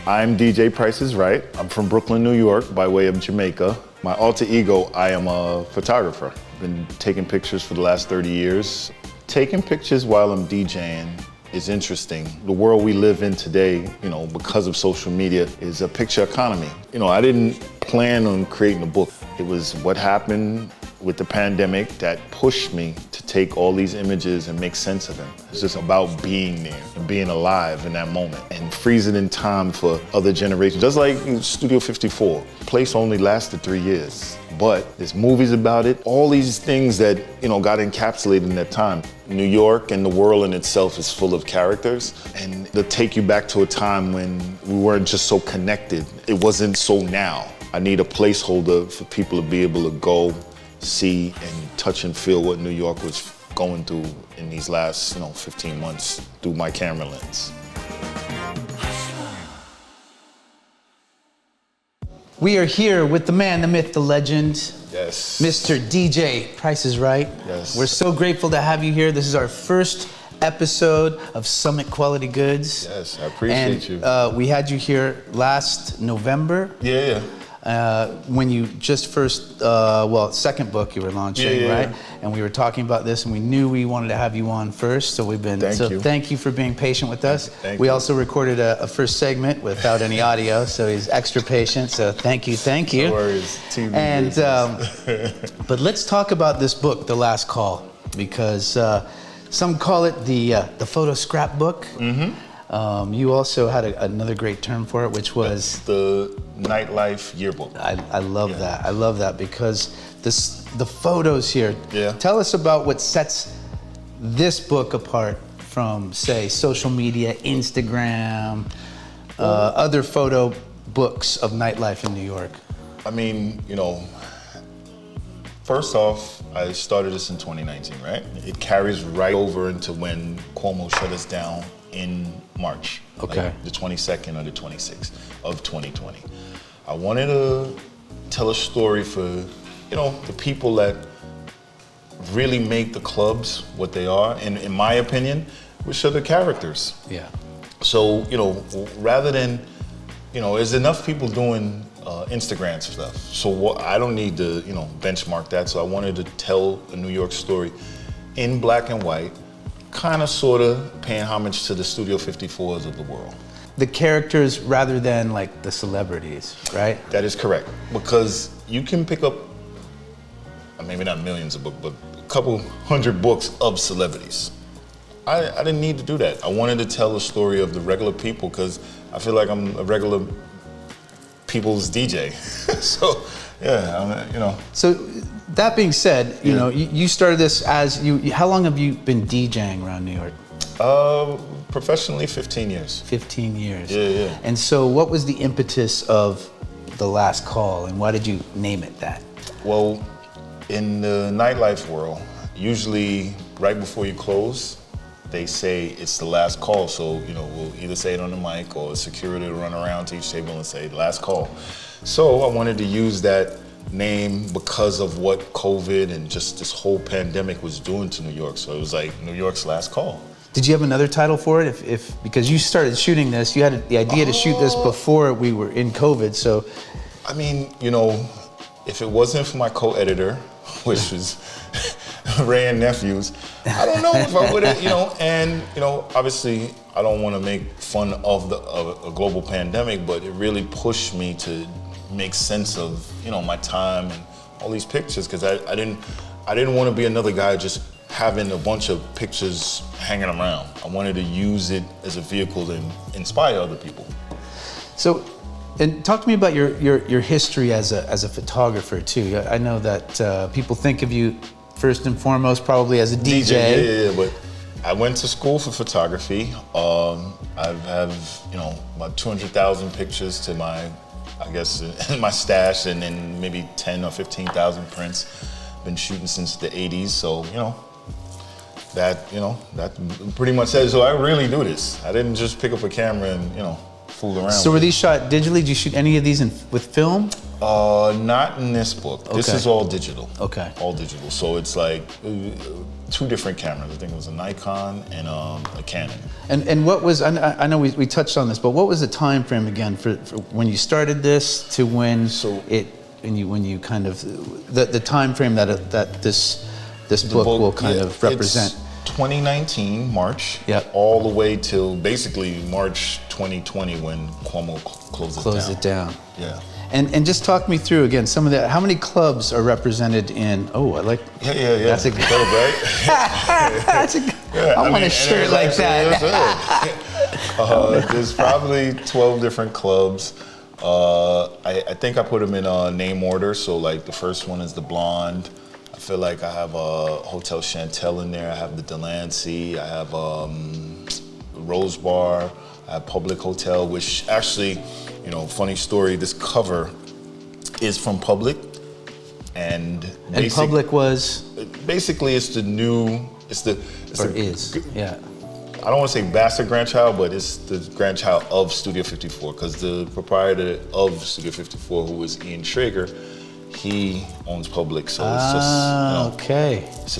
I'm DJ Price is Right. I'm from Brooklyn, New York, by way of Jamaica. My alter ego, I am a photographer. Been taking pictures for the last 30 years. Taking pictures while I'm DJing is interesting. The world we live in today, because of social media, is a picture economy. I didn't plan on creating a book. It was what happened with the pandemic that pushed me to take all these images and make sense of them. It's just about being there and being alive in that moment and freezing in time for other generations. Just like Studio 54, the place only lasted 3 years, but there's movies about it, all these things that, got encapsulated in that time. New York and the world in itself is full of characters, and they'll take you back to a time when we weren't just so connected. It wasn't so now. I need a placeholder for people to be able to go, see and touch and feel what New York was going through in these last, 15 months through my camera lens. We are here with the man, the myth, the legend. Yes. Mr. DJ Price is Right. Yes. We're so grateful to have you here. This is our first episode of Summit Quality Goods. Yes, I appreciate you. We had you here last November. Yeah. When you just second book you were launching, right? And we were talking about this, and we knew we wanted to have you on first, so thank you for being patient with us. We also recorded a first segment without any audio, so he's extra patient, so thank you. No worries. TV and but let's talk about this book, The Last Call, because some call it the photo scrapbook. Mm-hmm. You also had another great term for it, which was the nightlife yearbook. I love that. I love that because the photos here. Yeah. Tell us about what sets this book apart from, say, social media, Instagram, other photo books of nightlife in New York. I mean, first off, I started this in 2019, right? It carries right over into when Cuomo shut us down in March. Okay. Like the 22nd or the 26th of 2020. I wanted to tell a story for, the people that really make the clubs what they are, and in my opinion, which are the characters. Yeah. So, rather than, there's enough people doing Instagram stuff. So I don't need to, benchmark that. So I wanted to tell a New York story in black and white, kind of, sort of paying homage to the Studio 54s of the world. The characters rather than like the celebrities, right? That is correct. Because you can pick up, maybe not millions of books, but a couple hundred books of celebrities. I didn't need to do that. I wanted to tell a story of the regular people because I feel like I'm a regular people's DJ. So, yeah, So that being said, you started this as how long have you been DJing around New York? Professionally, 15 years. 15 years. Yeah. And so what was the impetus of The Last Call, and why did you name it that? Well, in the nightlife world, usually right before you close, they say it's the last call. So, we'll either say it on the mic or security will run around to each table and say, last call. So I wanted to use that name because of what COVID and just this whole pandemic was doing to New York. So it was like New York's last call. Did you have another title for it? If because you started shooting this, you had the idea to shoot this before we were in COVID, so. I mean, if it wasn't for my co-editor, which was Ray and Nephews, I don't know if I would have, and obviously I don't want to make fun of a global pandemic, but it really pushed me to make sense of, my time and all these pictures, because I didn't want to be another guy just having a bunch of pictures hanging around. I wanted to use it as a vehicle to inspire other people. So, and talk to me about your history as a photographer too. I know that people think of you first and foremost probably as a DJ. Yeah, but I went to school for photography. I have, about 200,000 pictures to my stash, and then maybe 10 or 15,000 prints. Been shooting since the 80s, so, that pretty much says, so I really do this. I didn't just pick up a camera and, fool around. So were these shot digitally? Did you shoot any of these with film? Not in this book. This is all digital. Okay. All digital. So it's like 2 different cameras. I think it was a Nikon and a Canon. And what was, I know we touched on this, but what was the time frame again for when you started this to when when you kind of, the time frame that this book will kind of represent? It's 2019, March, all the way till basically March 2020 when Cuomo closed it down. Yeah. And just talk me through again some of that. How many clubs are represented in? Oh, I like. Yeah. That's a good club, right? That's a. I want a shirt like that. There's probably 12 different clubs. I think I put them in name order. So like the first one is the Blonde. I feel like I have a Hotel Chantel in there. I have the Delancey. I have Rose Bar. I have Public Hotel, which actually, funny story. This cover is from Public, and Public was basically it's the new. Yeah. I don't want to say bastard grandchild, but it's the grandchild of Studio 54 because the proprietor of Studio 54, who was Ian Schrager, he owns Public, so it's just okay. It's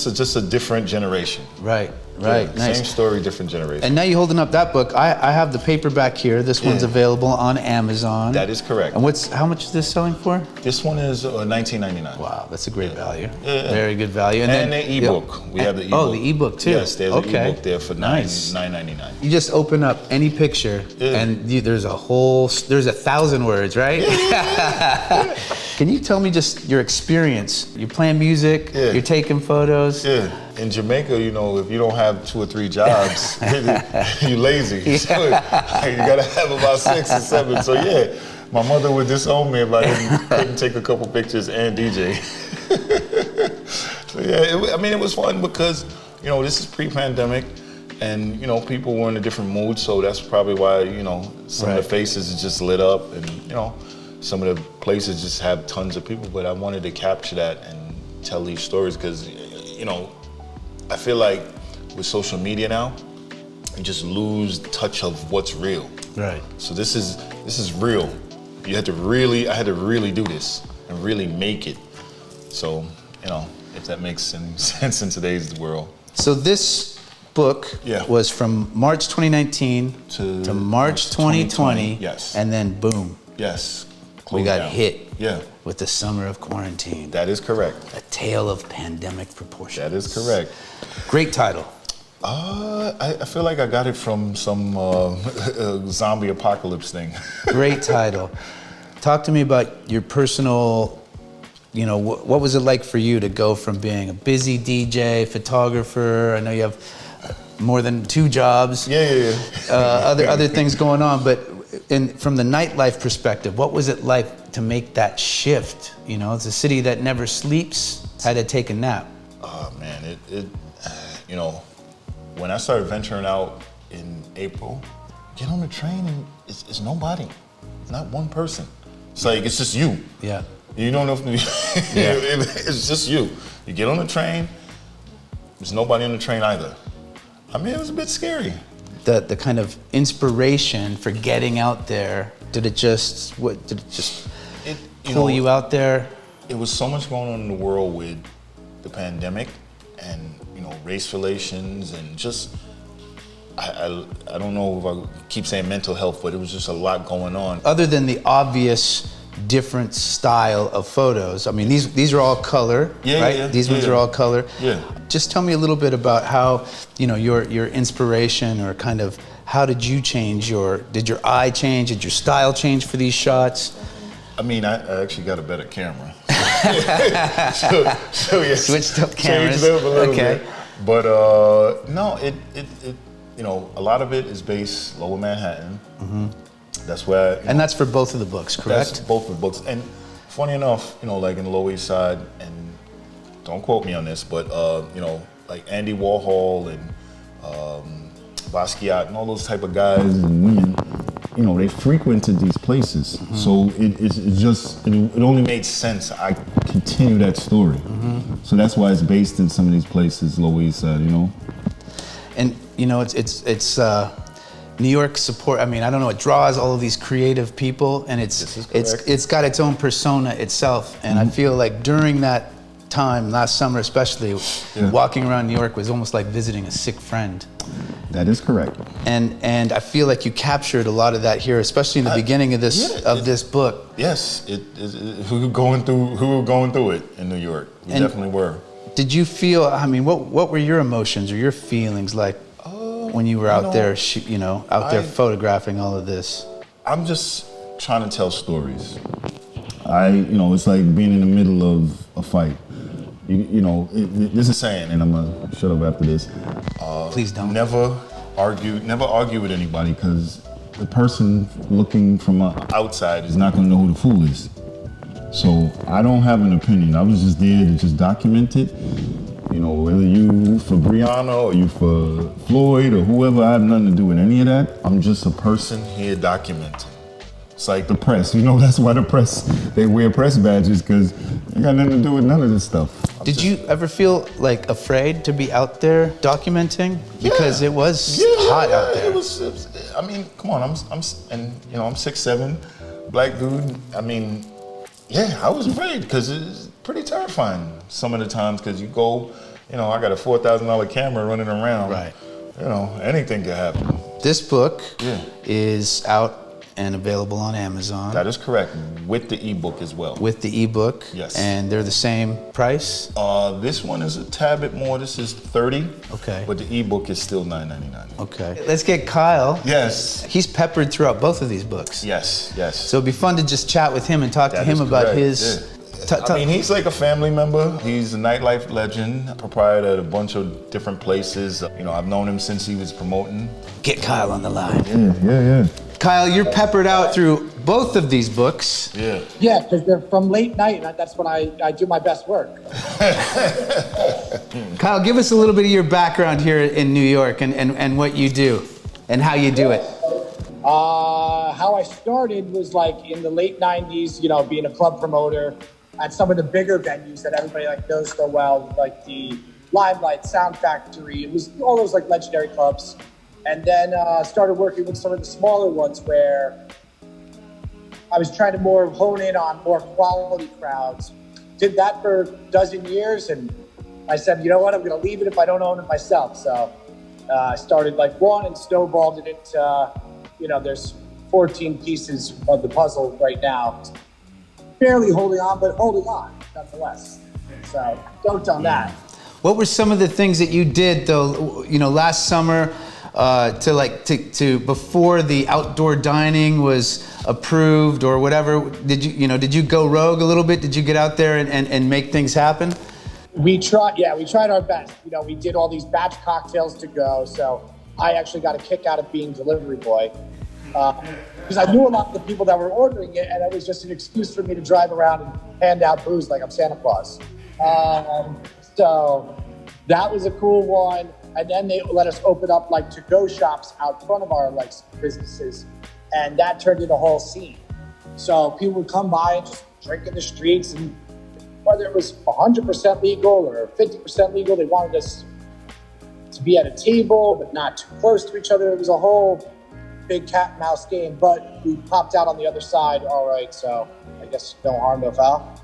just a different generation. Right. Nice. Nice. Same story, different generation. And now you're holding up that book. I have the paperback here. This one's available on Amazon. That is correct. And how much is this selling for? This one is $19.99. Wow, that's a great value. Yeah. Very good value. And then the ebook. We have the ebook. Oh, the ebook too. Yes, there's an ebook there for $9.99. You just open up any picture, and there's 1,000 words, right? Yeah. Can you tell me just your experience? You're playing music, you're taking photos. Yeah. In Jamaica, if you don't have 2 or 3 jobs, you're lazy. So you gotta have about 6 or 7. So my mother would disown me if I couldn't take a couple pictures and DJ. So it was fun because this is pre-pandemic, and people were in a different mood. So that's probably why some of the faces is just lit up, and some of the places just have tons of people. But I wanted to capture that and tell these stories because I feel like with social media now, you just lose touch of what's real. Right. So this is real. I had to really do this and really make it. So, if that makes any sense in today's world. So this book was from March 2019 to March 2020. Yes. And then boom. Yes. We got hit with the summer of quarantine. That is correct. A tale of pandemic proportions. That is correct. Great title. I feel like I got it from some zombie apocalypse thing. Great title. Talk to me about your personal, what was it like for you to go from being a busy DJ, photographer? I know you have more than 2 jobs. Yeah. Other things going on, but from the nightlife perspective, what was it like to make that shift? It's a city that never sleeps. Had to take a nap. Oh man, when I started venturing out in April, get on the train and it's nobody, not one person. It's like it's just you. Yeah. You don't know if it's just you. You get on the train, there's nobody on the train either. I mean, it was a bit scary. The kind of inspiration for getting out there, did it just pull you out there? It was so much going on in the world with the pandemic and race relations and just I don't know if I keep saying mental health, but it was just a lot going on. Other than the obvious different style of photos, I mean these are all color, right? These ones are all color. Yeah. Just tell me a little bit about how your inspiration, or kind of how did you change did your eye change? Did your style change for these shots? I mean, I actually got a better camera. so yes, switched up cameras. Changed up a little bit. But no, it a lot of it is based Lower Manhattan. Mm-hmm. That's where. And that's for both of the books, correct? That's both of the books. And funny enough, like in the Lower East Side, and don't quote me on this, but like Andy Warhol and Basquiat and all those type of guys and women, they frequented these places. Mm-hmm. So it only made sense. I continue that story. Mm-hmm. So that's why it's based in some of these places, Lower East Side, And it's New York support. I mean, I don't know. It draws all of these creative people, and it's got its own persona itself. And I feel like during that time, last summer especially, walking around New York was almost like visiting a sick friend. That is correct. And I feel like you captured a lot of that here, especially in the beginning of this book. Yes, who were going through it in New York. We definitely were. Did you feel? I mean, what were your emotions or your feelings like when you were out there, there photographing all of this? I'm just trying to tell stories. It's like being in the middle of a fight. This is saying, and I'm gonna shut up after this. Please don't. Never argue with anybody, because the person looking from outside is not gonna know who the fool is. So I don't have an opinion. I was just there to just document it. Whether you for Breonna or you for Floyd or whoever, I have nothing to do with any of that. I'm just a person here documenting. It's like the press, that's why the press, they wear press badges, because they got nothing to do with none of this stuff. Did you ever feel like afraid to be out there documenting? Because it was hot out there. It was, I mean, come on, I'm 6'7", black dude. I mean, I was afraid, because it's pretty terrifying some of the times, because you go, I got a $4,000 camera running around. Right. Anything could happen. This book is out and available on Amazon. That is correct, with the ebook as well. With the ebook. Yes. And they're the same price? This one is a tad bit more. This is $30. Okay. But the ebook is still $9.99. Okay. Let's get Kyle. Yes. He's peppered throughout both of these books. Yes. So it'd be fun to just chat with him and talk to him about his... he's like a family member. He's a nightlife legend, proprietor at a bunch of different places. I've known him since he was promoting. Get Kyle on the line. Yeah. Kyle, you're peppered out through both of these books. Yeah, because they're from late night, and that's when I do my best work. Kyle, give us a little bit of your background here in New York and what you do and how you do it. How I started was like in the late 90s, being a club promoter at some of the bigger venues that everybody knows so well, like the Limelight, Sound Factory. It was all those legendary clubs. And then started working with some of the smaller ones where I was trying to more hone in on more quality crowds. Did that for a dozen years, and I said, you know what, I'm going to leave it if I don't own it myself. So I started one and snowballed it into, there's 14 pieces of the puzzle right now. Barely holding on, but holding on nonetheless. So don't on that. What were some of the things that you did though, last summer? To before the outdoor dining was approved or whatever, did you go rogue a little bit? Did you get out there and make things happen? We tried our best. We did all these batch cocktails to go. So I actually got a kick out of being delivery boy because I knew a lot of the people that were ordering it, and it was just an excuse for me to drive around and hand out booze like I'm Santa Claus. So that was a cool one. And then they let us open up to-go shops out front of our businesses, and that turned into a whole scene. So people would come by and just drink in the streets, and whether it was 100% legal or 50% legal, they wanted us to be at a table but not too close to each other. It was a whole big cat and mouse game, but we popped out on the other side all right. So I guess no harm, no foul.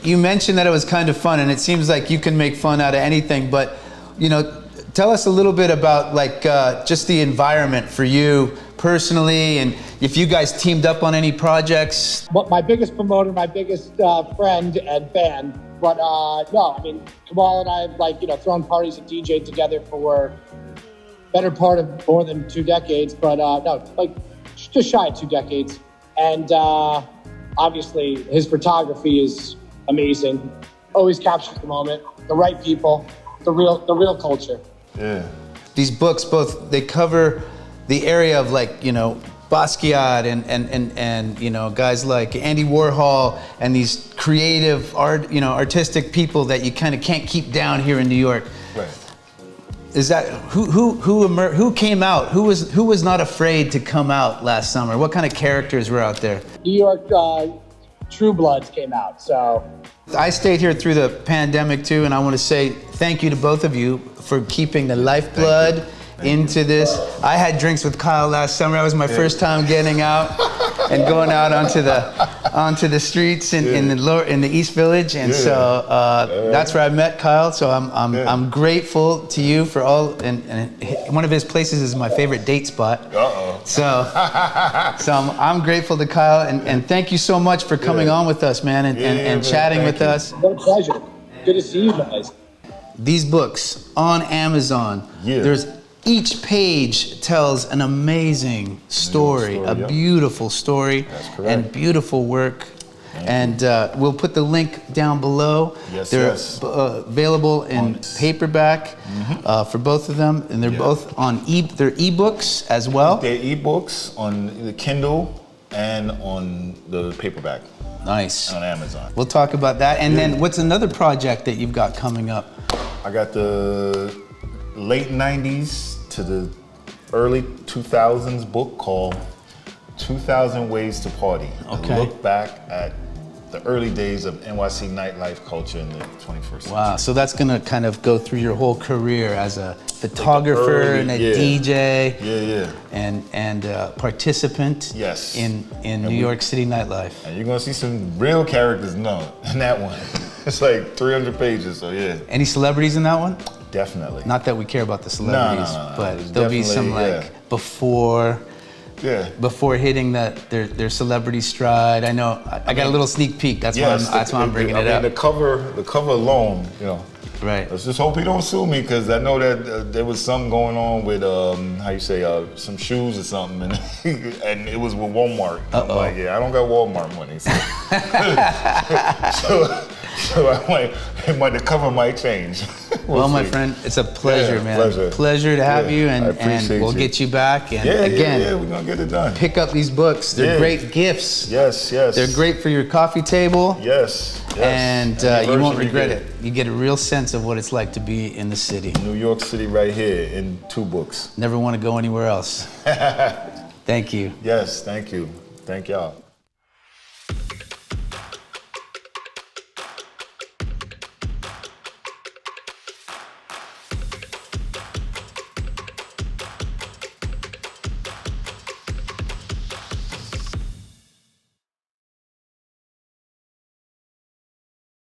You mentioned that it was kind of fun, and it seems like you can make fun out of anything, but tell us a little bit about just the environment for you personally, and if you guys teamed up on any projects. But my biggest promoter, my biggest friend and fan. But no, I mean, Kamal and I have thrown parties and DJed together for better part of more than 2 decades. But no, just shy of 2 decades. And obviously, his photography is amazing. Always captures the moment, the right people. The real culture. Yeah. These books they cover the area of Basquiat and guys like Andy Warhol and these creative artistic people that you kind of can't keep down here in New York. Right. Is that who came out? Who was not afraid to come out last summer? What kind of characters were out there? New York True Bloods came out. So I stayed here through the pandemic too, and I want to say thank you to both of you for keeping the lifeblood into this. I had drinks with Kyle last summer. That was my first time getting out and going out onto the streets in the East Village, and so that's where I met Kyle. So I'm grateful to you for all. And one of his places is my favorite date spot. So I'm grateful to Kyle, and thank you so much for coming on with us, man, and chatting with us. No pleasure. Good to see you guys. These books on Amazon. There's each page tells an amazing story, a beautiful story, and beautiful work. And we'll put the link down below. They're available in paperback for both of them, and they're both on they're ebooks as well. They're ebooks on the Kindle and on the paperback. Nice. On Amazon. We'll talk about that. And then what's another project that you've got coming up? I got the late 90s to the early 2000s book called 2000 Ways to Party. Okay. A look back at the early days of NYC nightlife culture in the 21st century. Wow, so that's gonna kind of go through your whole career as a photographer and a DJ and participant in New York City nightlife. And you're gonna see some real characters in that one. It's like 300 pages, so yeah. Any celebrities in that one? Definitely. Not that we care about the celebrities, no. but there'll be some before hitting their celebrity stride. I know. I got a little sneak peek. That's why I'm bringing it up. The cover alone, Right. Let's just hope he don't sue me, because I know that there was something going on with some shoes or something, and it was with Walmart. I'm like, I don't got Walmart money, so the cover might change. Well, my friend, it's a pleasure, man. Pleasure to have you, and we'll get you back. And again, we're gonna get it done. Pick up these books. They're great gifts. Yes. They're great for your coffee table. Yes. And you won't regret it. You get a real sense of what it's like to be in the city. New York City right here in 2 books. Never want to go anywhere else. Thank you. Yes, thank you. Thank y'all.